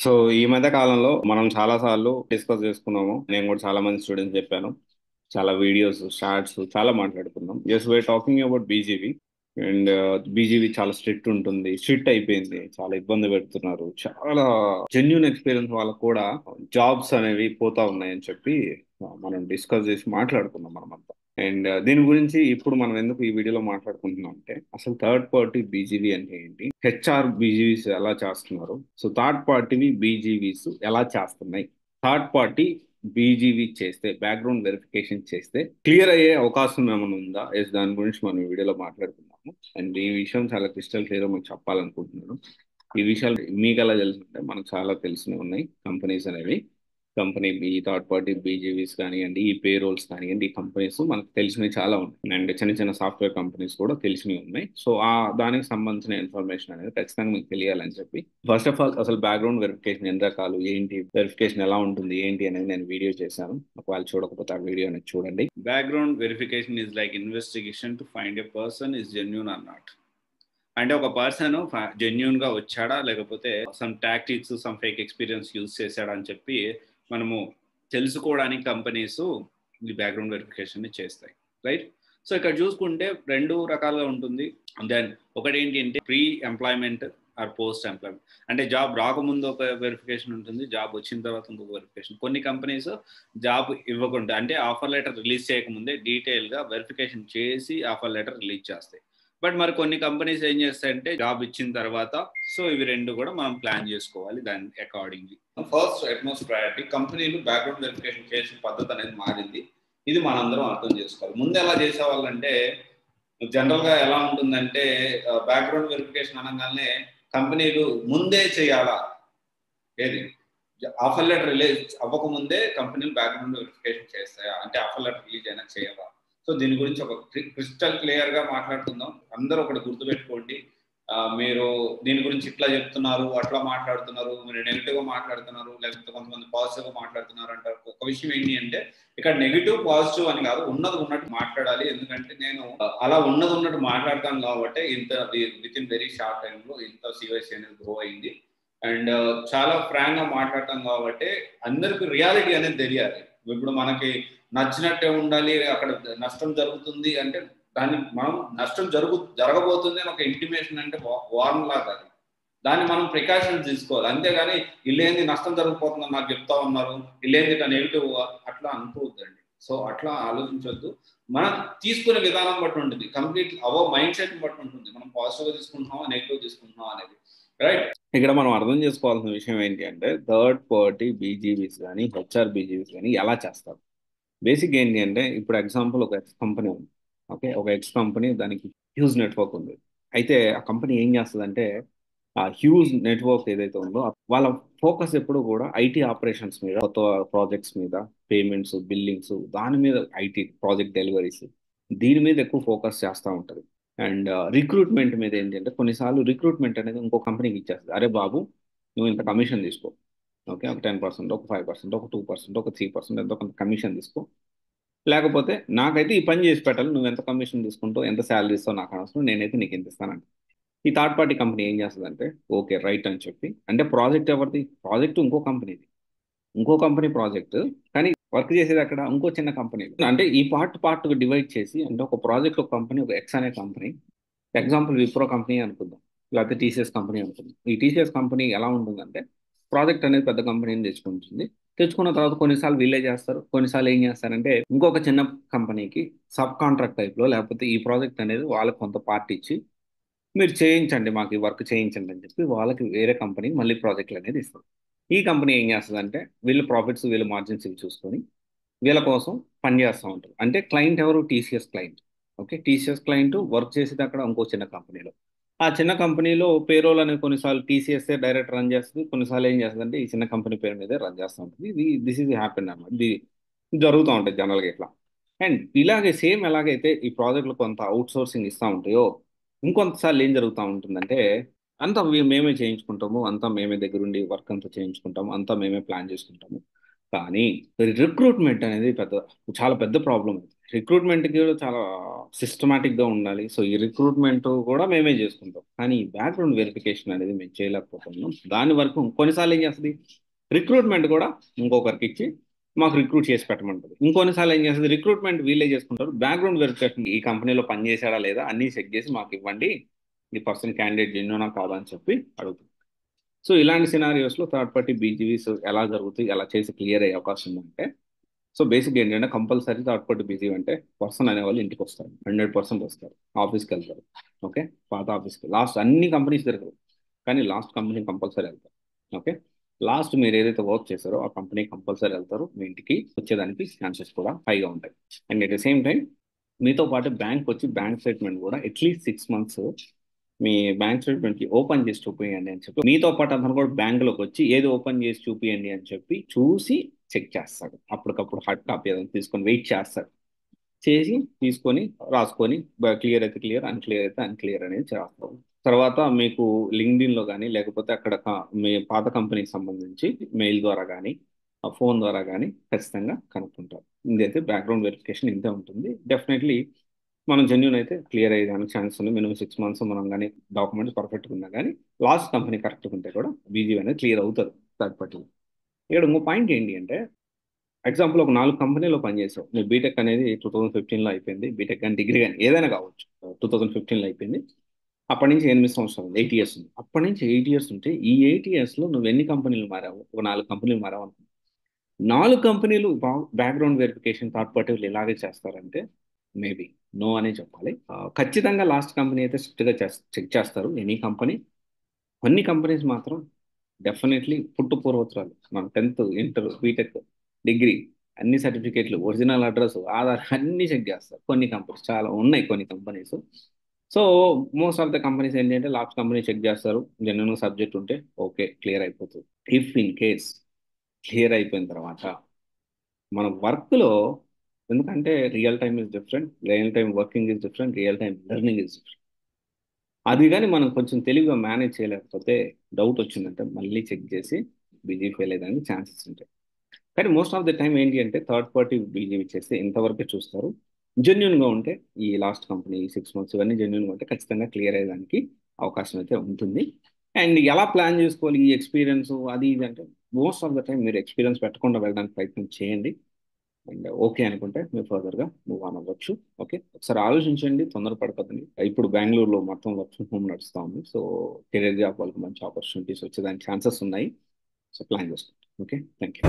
So ఈ మధ్య కాలంలో మనం చాలా సార్లు డిస్కస్ చేసుకున్నాము. నేను కూడా చాలా మంది స్టూడెంట్స్ చెప్పాను. చాలా వీడియోస్, షార్ట్స్ చాలా మాట్లాడుకున్నాం. Just we are talking about BGV. And BGV చాలా స్ట్రిక్ట్ ఉంటుంది, స్ట్రిక్ట్ అయిపోయింది, చాలా ఇబ్బంది పెడుతున్నారు, చాలా జెన్యున్ ఎక్స్పీరియన్స్ వాళ్ళకు కూడా జాబ్స్ అనేవి పోతా ఉన్నాయని చెప్పి మనం డిస్కస్ చేసి మాట్లాడుకున్నాం మనమంతా. అండ్ దీని గురించి ఇప్పుడు మనం ఎందుకు ఈ వీడియోలో మాట్లాడుకుంటున్నాం అంటే, అసలు థర్డ్ పార్టీ బీజీవీ అంటే ఏంటి, హెచ్ఆర్ బీజీవీస్ ఎలా చేస్తున్నారు, సో థర్డ్ పార్టీవి బీజీవీస్ ఎలా చేస్తున్నాయి, థర్డ్ పార్టీ బీజీవీ చేస్తే, బ్యాక్గ్రౌండ్ వెరిఫికేషన్ చేస్తే క్లియర్ అయ్యే అవకాశం ఏమైనా ఉందా, దాని గురించి మనం ఈ వీడియోలో మాట్లాడుకుందాము. అండ్ ఈ విషయం చాలా క్రిస్టల్ క్లియర్ మీకు చెప్పాలనుకుంటున్నాను. ఈ విషయాలు మీకు ఎలా తెలుసుంటే, మనకు చాలా తెలిసినవి ఉన్నాయి కంపెనీస్ అనేవి. కంపెనీ ఈ థర్డ్ పార్టీ బీజీవీస్ కానివ్వండి, ఈ పే రోల్స్ కానివ్వండి, ఈ కంపెనీస్ మనకు తెలిసినవి చాలా ఉన్నాయి. అండ్ చిన్న చిన్న సాఫ్ట్వేర్ కంపెనీస్ కూడా తెలిసినవి ఉన్నాయి. సో ఆ దానికి సంబంధించిన ఇన్ఫర్మేషన్ అనేది ఖచ్చితంగా మీకు తెలియాలని చెప్పి, ఫస్ట్ ఆఫ్ ఆల్ అసలు బ్యాక్గ్రౌండ్ వెరిఫికేషన్ ఎన్ని రకాలు, ఏంటి వెరిఫికేషన్ ఎలా ఉంటుంది, ఏంటి అనేది నేను వీడియో చేశాను. ఒకవేళ చూడకపోతే ఆ వీడియో అనేది చూడండి. Background verification is like investigation to find a person is genuine or not. అంటే ఒక పర్సన్ జెన్యున్ గా వచ్చాడా, లేకపోతే some tactics, some fake experience use చేశాడా అని చెప్పి మనము తెలుసుకోవడానికి కంపెనీస్ ఈ బ్యాక్గ్రౌండ్ వెరిఫికేషన్ ని చేస్తాయి, రైట్? సో ఇక్కడ చూసుకుంటే రెండు రకాలుగా ఉంటుంది. దెన్ ఒకటి ఏంటి అంటే pre employment or post employment. అంటే జాబ్ రాకముందు ఒక వెరిఫికేషన్ ఉంటుంది, జాబ్ వచ్చిన తర్వాత ఇంకొక వెరిఫికేషన్. కొన్ని కంపెనీస్ జాబ్ ఇవ్వకుండా, అంటే ఆఫర్ లెటర్ రిలీజ్ చేయకముందే డీటెయిల్ గా వెరిఫికేషన్ చేసి ఆఫర్ లెటర్ రిలీజ్ చేస్తాయి. బట్ మరి కొన్ని కంపెనీస్ ఏం చేస్తాయంటే జాబ్ ఇచ్చిన తర్వాత, సో ఇవి రెండు కూడా మనం ప్లాన్ చేసుకోవాలి దాని అకార్డింగ్లీ. ఫస్ట్ అట్మోస్ట్ ప్రయారిటీ కంపెనీలు బ్యాక్గ్రౌండ్ వెరిఫికేషన్ చేసే పద్ధతి అనేది మారింది. ఇది మనందరం అర్థం చేసుకోవాలి. ముందు ఎలా చేసేవాళ్ళంటే, జనరల్ గా ఎలా ఉంటుందంటే, బ్యాక్గ్రౌండ్ వెరిఫికేషన్ అనగానే కంపెనీలు ముందే చేయాలా, ఏది ఆఫర్ లెటర్ రిలీజ్ అవ్వకముందే కంపెనీలు బ్యాక్గ్రౌండ్ వెరిఫికేషన్ చేస్తాయా, అంటే ఆఫర్ లెటర్ రిలీజ్ అయినా చేయాలా? సో దీని గురించి ఒక క్రిస్టల్ క్లియర్ గా మాట్లాడుకుందాం. అందరూ ఒకటి గుర్తుపెట్టుకోండి. మీరు దీని గురించి ఇట్లా చెప్తున్నారు, అట్లా మాట్లాడుతున్నారు, మీరు నెగిటివ్ గా మాట్లాడుతున్నారు, లేకపోతే కొంతమంది పాజిటివ్ గా మాట్లాడుతున్నారు అంటారు. ఒక విషయం ఏంటి అంటే, ఇక్కడ నెగిటివ్ పాజిటివ్ అని కాదు, ఉన్నది ఉన్నట్టు మాట్లాడాలి. ఎందుకంటే నేను అలా ఉన్నది ఉన్నట్టు మాట్లాడతాను కాబట్టి ఇంత with in very short time లో ఇంత సివైసీ అనేది గ్రో అయింది. అండ్ చాలా ఫ్రాంక్ గా మాట్లాడతాం కాబట్టి అందరికి రియాలిటీ అనేది తెలియాలి. ఇప్పుడు మనకి నచ్చినట్టే ఉండాలి, అక్కడ నష్టం జరుగుతుంది అంటే దాన్ని మనం నష్టం జరగబోతుంది అని ఒక ఇంటిమేషన్, అంటే వార్న్ లాగా అది. దాన్ని మనం ప్రికాషన్స్ తీసుకోవాలి. అంతేగాని ఇల్లేంది నష్టం జరగబోతుందని నాకు చెప్తా ఉన్నారు, ఇల్లేంది ఇట్లా నెగిటివ్ అట్లా అనుకోవద్దండి. సో అట్లా ఆలోచించవద్దు. మనం తీసుకునే విధానం బట్టి ఉంటుంది, కంప్లీట్ మైండ్ సెట్ బట్టి ఉంటుంది. మనం పాజిటివ్ గా తీసుకుంటున్నామా, నెగిటివ్ తీసుకుంటున్నామా అనేది, రైట్? ఇక్కడ మనం అర్థం చేసుకోవాల్సిన విషయం ఏంటి అంటే, థర్డ్ పార్టీ బీజీవీస్ కానీ హెచ్ఆర్ బీజీవీస్ కానీ ఎలా చేస్తారు. బేసిక్ ఏంటి అంటే, ఇప్పుడు ఎగ్జాంపుల్ ఒక ఎక్స్ కంపెనీ ఉంది. ఓకే, ఒక ఎక్స్ కంపెనీ, దానికి హ్యూజ్ నెట్వర్క్ ఉంది. అయితే ఆ కంపెనీ ఏం చేస్తుందంటే, ఆ హ్యూజ్ నెట్వర్క్ ఏదైతే ఉందో వాళ్ళ ఫోకస్ ఎప్పుడు కూడా ఐటీ ఆపరేషన్స్ మీద, కొత్త ప్రాజెక్ట్స్ మీద, పేమెంట్స్, బిల్లింగ్స్, దాని మీద, ఐటీ ప్రాజెక్ట్ డెలివరీస్, దీని మీద ఎక్కువ ఫోకస్ చేస్తూ ఉంటుంది. అండ్ రిక్రూట్మెంట్ మీద ఏంటంటే, కొన్నిసార్లు రిక్రూట్మెంట్ అనేది ఇంకో కంపెనీకి ఇచ్చేస్తుంది. అరే బాబు, నువ్వు ఇంత కమిషన్ తీసుకో, ఓకే, ఒక 10%, ఒక 5%, ఒక 2%, ఒక 3%, ఎంతో కొంత కమిషన్ తీసుకో, లేకపోతే నాకైతే ఈ పని చేసి పెట్టాలి, నువ్వు ఎంత కమిషన్ తీసుకుంటావు, ఎంత శాలరీ ఇస్తావు నాకు అనవసరం, నేనైతే నీకు ఎంత ఇస్తానంట. ఈ థర్డ్ పార్టీ కంపెనీ ఏం చేస్తుందంటే, ఓకే రైట్ అని చెప్పి, అంటే ప్రాజెక్ట్ ఎవరిది, ప్రాజెక్ట్ ఇంకో కంపెనీది, ఇంకో కంపెనీ ప్రాజెక్ట్, కానీ వర్క్ చేసేది అక్కడ ఇంకో చిన్న కంపెనీ. అంటే ఈ పార్ట్ డివైడ్ చేసి, అంటే ఒక ప్రాజెక్ట్ ఒక కంపెనీ, ఒక ఎక్స్ అనే కంపెనీ, ఎగ్జాంపుల్ విప్రో కంపెనీ అనుకుందాం, లేకపోతే టీసీఎస్ కంపెనీ అనుకుందాం. ఈ టీసీఎస్ కంపెనీ ఎలా ఉంటుందంటే, ప్రాజెక్ట్ అనేది పెద్ద కంపెనీని తెచ్చుకుంటుంది. తెచ్చుకున్న తర్వాత కొన్నిసార్లు వీళ్ళే చేస్తారు, కొన్నిసార్లు ఏం చేస్తారంటే ఇంకొక చిన్న కంపెనీకి సబ్ కాంట్రాక్ట్ టైప్లో, లేకపోతే ఈ ప్రాజెక్ట్ అనేది వాళ్ళకి కొంత పార్ట్ ఇచ్చి, మీరు చేయించండి, మాకు ఈ వర్క్ చేయించండి అని చెప్పి వాళ్ళకి వేరే కంపెనీ మళ్ళీ ప్రాజెక్టులు అనేది ఇస్తారు. ఈ కంపెనీ ఏం చేస్తుందంటే, వీళ్ళు ప్రాఫిట్స్, వీళ్ళు మార్జిన్స్ ఇవి చూసుకొని వీళ్ళ కోసం పని చేస్తూ ఉంటారు. అంటే క్లయింట్ ఎవరు, TCS client. Okay, TCS client work చేసేది అక్కడ ఇంకో చిన్న కంపెనీలో. ఆ చిన్న కంపెనీలో పేరోల్ అనేది కొన్నిసార్లు టీసీఎస్ డైరెక్ట్ రన్ చేస్తుంది, కొన్నిసార్లు ఏం చేస్తుంది అంటే ఈ చిన్న కంపెనీ పేరు మీదే రన్ చేస్తూ ఉంటుంది. దిస్ ఈజ్ హ్యాపెన్ అనమాట. ఇది జరుగుతూ ఉంటుంది జనరల్గా ఇట్లా. అండ్ ఇలాగే సేమ్ ఎలాగైతే ఈ ప్రాజెక్టులు కొంత అవుట్ సోర్సింగ్ ఇస్తూ ఉంటాయో, ఇంకొంతసార్లు ఏం జరుగుతూ ఉంటుందంటే, అంతా మేమే చేయించుకుంటాము, అంతా మేమే దగ్గరుండి వర్క్ అంతా చేయించుకుంటాము, అంతా మేమే ప్లాన్ చేసుకుంటాము. కానీ రిక్రూట్మెంట్ అనేది చాలా పెద్ద ప్రాబ్లం. రిక్రూట్మెంట్కి కూడా చాలా సిస్టమాటిక్గా ఉండాలి. సో ఈ రిక్రూట్మెంట్ కూడా మేమే చేసుకుంటాం, కానీ ఈ బ్యాక్గ్రౌండ్ వెరిఫికేషన్ అనేది మేము చేయలేకపోతున్నాం. దాని వరకు కొన్నిసార్లు ఏం చేస్తుంది, రిక్రూట్మెంట్ కూడా ఇంకొకరికి ఇచ్చి మాకు రిక్రూట్ చేసి పెట్టమంటుంది. ఇంకొన్నిసార్లు ఏం చేస్తుంది, రిక్రూట్మెంట్ వీళ్ళే చేసుకుంటారు, బ్యాక్గ్రౌండ్ వెరిఫికేషన్ ఈ కంపెనీలో పనిచేసాడా లేదా అన్నీ చెక్ చేసి మాకు ఇవ్వండి, ఈ పర్సన్ క్యాండిడేట్ జెన్యునా కాదా అని చెప్పి అడుగుతుంది. సో ఇలాంటి సినారియోస్లో థర్డ్ పార్టీ బీజీవీస్ ఎలా జరుగుతాయి, ఎలా చేసి క్లియర్ అయ్యే అవకాశం ఉందంటే, సో బేసిక్ ఏంటంటే కంపల్సరీ థర్డ్ పార్టీ బిజీ అంటే పర్సన్ అనేవాళ్ళు ఇంటికి వస్తారు, 100% వస్తారు, ఆఫీస్కి వెళ్తారు. ఓకే, పాత ఆఫీస్కి లాస్ట్ అన్ని కంపెనీస్ తిరగరు, కానీ లాస్ట్ కంపెనీ కంపల్సరీ వెళ్తారు. ఓకే, లాస్ట్ మీరు ఏదైతే వర్క్ చేశారో ఆ కంపెనీ కంపల్సరీ వెళ్తారు, మీ ఇంటికి వచ్చేదానికి ఛాన్సెస్ కూడా హైగా ఉంటాయి. And at the same time మీతో పాటు బ్యాంక్ వచ్చి బ్యాంక్ స్టేట్మెంట్ కూడా అట్లీస్ట్ 6 months మీ బ్యాంక్ స్టేట్మెంట్ కి ఓపెన్ చేసి చూపియండి అని చెప్పి, మీతో పాటు అతను కూడా బ్యాంకులోకి వచ్చి ఏది ఓపెన్ చేసి చూపియండి అని చెప్పి చూసి చెక్ చేస్తాడు. అప్పటికప్పుడు హార్డ్ కాపీ ఏదైనా తీసుకొని వెయిట్ చేస్తాడు, చేసి తీసుకొని రాసుకొని క్లియర్ అయితే క్లియర్, అన్క్లియర్ అయితే అన్క్లియర్ అనేది చేస్తాడు. తర్వాత మీకు లింక్డ్ఇన్ లో కానీ లేకపోతే అక్కడ మీ పాత కంపెనీకి సంబంధించి మెయిల్ ద్వారా కానీ ఫోన్ ద్వారా కానీ ఖచ్చితంగా కనుక్కుంటారు. ఇదైతే బ్యాక్గ్రౌండ్ వెరిఫికేషన్ ఇంతే ఉంటుంది. డెఫినెట్లీ మనం జెన్యున్ అయితే క్లియర్ అయ్యేదానికి ఛాన్స్ ఉంది. మినిమం 6 months మనం కానీ డాక్యుమెంట్స్ పర్ఫెక్ట్గా ఉన్నా కానీ లాస్ట్ కంపెనీ కరెక్ట్గా ఉంటే కూడా బీజీ అనేది క్లియర్ అవుతుంది థర్డ్ పార్టీ. ఇక్కడ ఇంకో పాయింట్ ఏంటి అంటే, ఎగ్జాంపుల్ ఒక 4 కంపెనీలో పనిచేసావు, మీ బీటెక్ అనేది 2015లో అయిపోయింది, బీటెక్ కానీ డిగ్రీ కానీ ఏదైనా కావచ్చు, 2015లో అయిపోయింది. అప్పటి నుంచి 8 సంవత్సరాలు, 8 years ఉంది. అప్పటి నుంచి 8 years ఉంటే ఈ 8 yearsలో నువ్వు ఎన్ని కంపెనీలు మారావు? ఒక 4 కంపెనీలు మారావు అనుకో. 4 కంపెనీలు బ్యాక్గ్రౌండ్ వెరిఫికేషన్ థర్డ్ పార్టీలు ఇలాగే చేస్తారంటే మేబీ నో అనే చెప్పాలి. ఖచ్చితంగా లాస్ట్ కంపెనీ అయితే స్ట్రిక్ట్గా చెక్ చేస్తారు ఎనీ కంపెనీ. కొన్ని కంపెనీస్ మాత్రం డెఫినెట్లీ పుట్టు పూర్వోత్తరాలు, మన 10th, ఇంటర్, బీటెక్, డిగ్రీ అన్ని సర్టిఫికేట్లు, ఒరిజినల్ అడ్రస్, ఆధార్ అన్ని చెక్ చేస్తారు. కొన్ని కంపెనీస్ చాలా ఉన్నాయి, కొన్ని companies. So most of the companies ఏంటంటే లాస్ట్ కంపెనీ చెక్ చేస్తారు, జెన్యున్ సబ్జెక్ట్ ఉంటే ఓకే క్లియర్ అయిపోతుంది. ఇఫ్ ఇన్ కేస్ క్లియర్ అయిపోయిన తర్వాత మన వర్క్లో, ఎందుకంటే real time is different, real time working is different, real time learning is different. అది కానీ మనం కొంచెం తెలివిగా మేనేజ్ చేయలేకపోతే డౌట్ వచ్చిందంటే మళ్ళీ చెక్ చేసి బిజీ ఫెయిల్ అయ్యేదానికి ఛాన్సెస్ ఉంటాయి. కానీ మోస్ట్ ఆఫ్ ద టైం ఏంటి అంటే థర్డ్ పార్టీ బీజీవీ చేస్తే ఇంతవరకే చూస్తారు. జెన్యున్గా ఉంటే ఈ లాస్ట్ కంపెనీ 6 months ఇవన్నీ జెన్యున్గా ఉంటే ఖచ్చితంగా క్లియర్ అయ్యేదానికి అవకాశం అయితే ఉంటుంది. అండ్ ఎలా ప్లాన్ చేసుకోవాలి ఈ ఎక్స్పీరియన్స్ అది ఇది అంటే, మోస్ట్ ఆఫ్ ద టైం మీరు ఎక్స్పీరియన్స్ పెట్టకుండా వెళ్ళడానికి ప్రయత్నం చేయండి. అండ్ ఓకే అనుకుంటే మీరు ఫర్దర్గా మూవ్ ఆన్ అవ్వచ్చు. ఓకే, ఒకసారి ఆలోచించండి, తొందరపడకదండి. ఇప్పుడు బెంగళూరులో మొత్తం వర్క్ ఫ్రమ్ హోమ్ నడుస్తూ ఉంది. సో కెరీర్ జాబ్ వాళ్ళకి మంచి ఆపర్చునిటీస్ వచ్చేదానికి ఛాన్సెస్ ఉన్నాయి. సో ప్లాన్ చేసుకోండి. Okay, thank you.